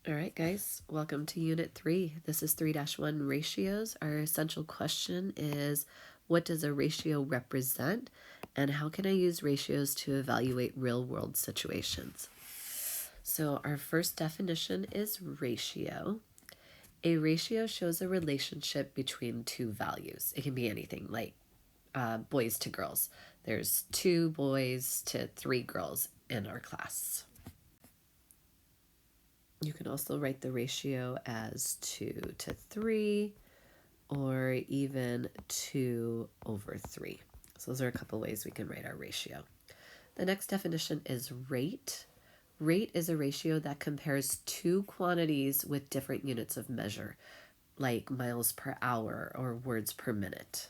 All right, guys, welcome to Unit 3. This is 3-1 ratios. Our essential question is, what does a ratio represent, and how can I use ratios to evaluate real-world situations? So our first definition is ratio. A ratio shows a relationship between two values. It can be anything, like boys to girls. There's 2 boys to 3 girls in our class. You can also write the ratio as 2 to 3 or even 2/3. So those are a couple ways we can write our ratio. The next definition is rate. Rate is a ratio that compares two quantities with different units of measure, like miles per hour or words per minute.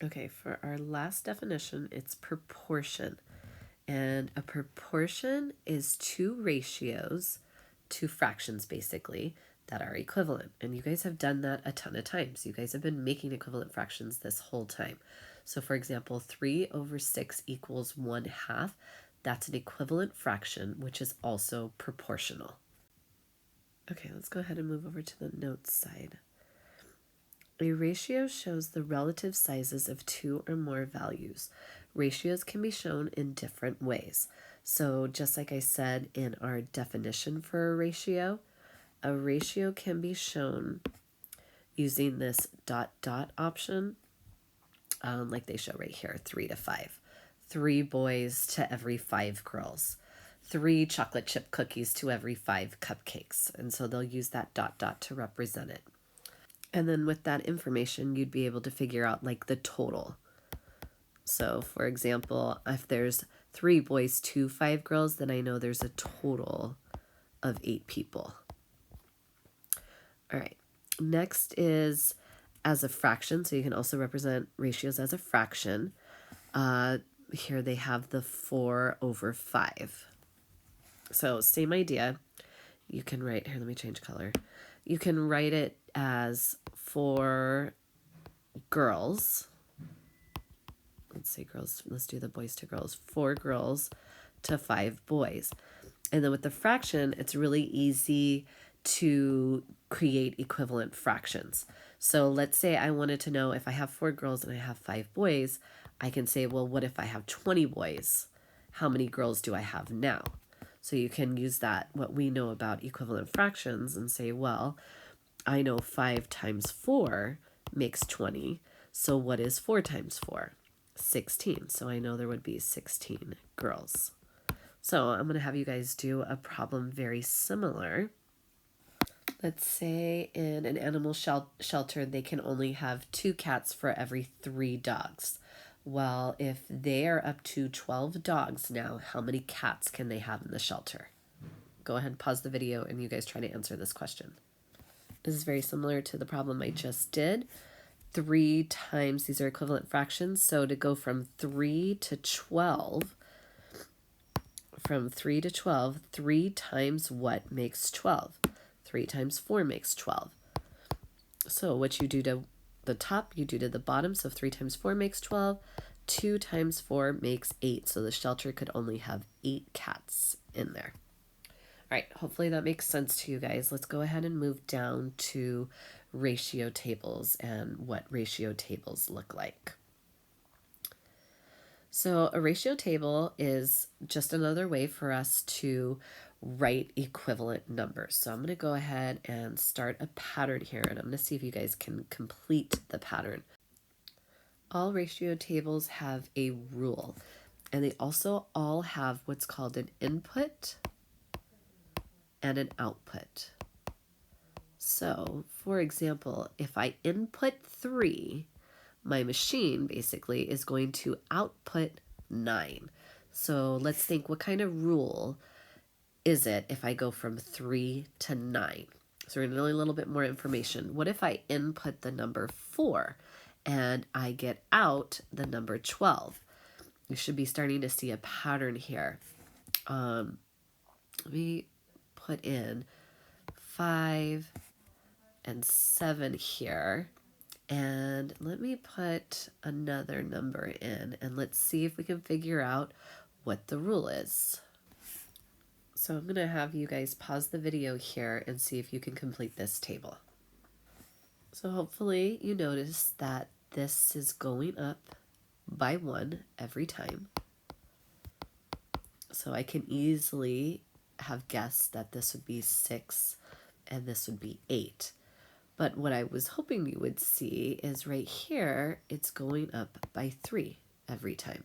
Okay, for our last definition, it's proportion. And a proportion is two ratios, two fractions basically, that are equivalent. And you guys have done that a ton of times. You guys have been making equivalent fractions this whole time. So for example, 3/6 equals 1/2. That's an equivalent fraction, which is also proportional. Okay, let's go ahead and move over to the notes side. A ratio shows the relative sizes of two or more values. Ratios can be shown in different ways. So just like I said in our definition for a ratio can be shown using this ... option, like they show right here, 3:5. 3 boys to every 5 girls. 3 chocolate chip cookies to every 5 cupcakes. And so they'll use that ... to represent it. And then with that information, you'd be able to figure out like the total. So for example, if there's 3 boys to 5 girls, then I know there's a total of 8 people. All right, next is as a fraction. So you can also represent ratios as a fraction. Here they have the 4/5. So same idea. You can write, here, let me change color. You can write it as 4 girls. Let's say girls, let's do the boys to girls. 4 girls to 5 boys. And then with the fraction, it's really easy to create equivalent fractions. So let's say I wanted to know if I have 4 girls and I have 5 boys, I can say, well, what if I have 20 boys? How many girls do I have now? So you can use that, what we know about equivalent fractions, and say, well, I know 5 times 4 makes 20. So what is 4 times 4? 16. So I know there would be 16 girls. So I'm going to have you guys do a problem very similar. Let's say in an animal shelter, they can only have 2 cats for every 3 dogs. Well, if they are up to 12 dogs now, how many cats can they have in the shelter? Go ahead and pause the video and you guys try to answer this question. This is very similar to the problem I just did. 3 times, these are equivalent fractions, so to go from 3 to 12, 3 times what makes 12? 3 times 4 makes 12. So what you do to the top, you do to the bottom. So 3 times 4 makes 12. 2 times 4 makes 8. So the shelter could only have 8 cats in there. All right, hopefully that makes sense to you guys. Let's go ahead and move down to ratio tables and what ratio tables look like. So a ratio table is just another way for us to write equivalent numbers. So I'm going to go ahead and start a pattern here, and I'm going to see if you guys can complete the pattern. All ratio tables have a rule, and they also all have what's called an input and an output. So, for example, if I input 3, my machine basically is going to output 9. So let's think, what kind of rule is it if I go from 3 to 9? So we're going to know a little bit more information. What if I input the number 4 and I get out the number 12? You should be starting to see a pattern here. Let me put in 5 and 7 here. And let me put another number in, and let's see if we can figure out what the rule is. So I'm going to have you guys pause the video here and see if you can complete this table. So hopefully you notice that this is going up by 1 every time. So I can easily have guessed that this would be 6 and this would be 8. But what I was hoping you would see is right here, it's going up by 3 every time.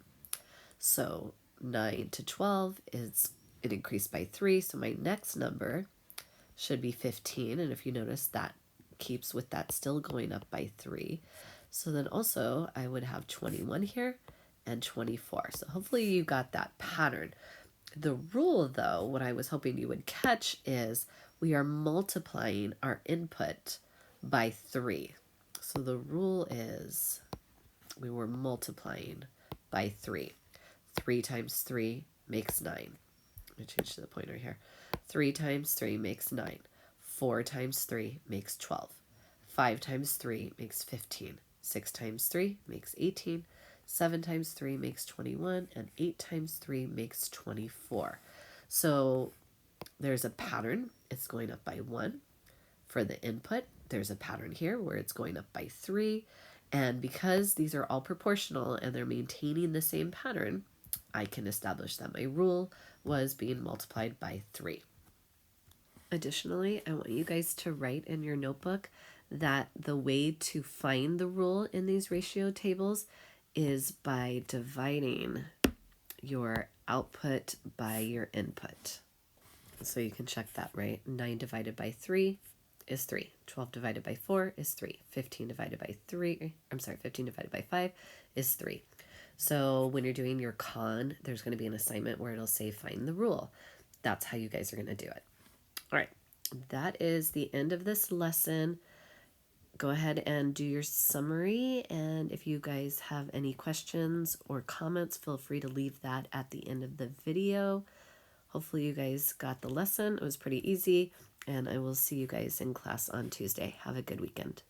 So 9 to 12 is an increase by 3. So my next number should be 15. And if you notice, that keeps with that still going up by 3. So then also I would have 21 here and 24. So hopefully you got that pattern. The rule, though, what I was hoping you would catch is we are multiplying our input by 3. So the rule is we were multiplying by 3. 3 times 3 makes 9. Let me change to the pointer here. 3 times 3 makes 9. 4 times 3 makes 12. 5 times 3 makes 15. 6 times 3 makes 18. 7 times 3 makes 21. And 8 times 3 makes 24. So there's a pattern. It's going up by 1. For the input, there's a pattern here where it's going up by 3. And because these are all proportional and they're maintaining the same pattern, I can establish that my rule was being multiplied by 3. Additionally, I want you guys to write in your notebook that the way to find the rule in these ratio tables is by dividing your output by your input. So you can check that, right? 9 divided by 3 is 3. 12 divided by 4 is 3. 15 divided by 15 divided by 5 is 3. So when you're doing your con, there's going to be an assignment where it'll say find the rule. That's how you guys are going to do it. All right, that is the end of this lesson. Go ahead and do your summary, and if you guys have any questions or comments, feel free to leave that at the end of the video. Hopefully you guys got the lesson. It was pretty easy, and I will see you guys in class on Tuesday. Have a good weekend.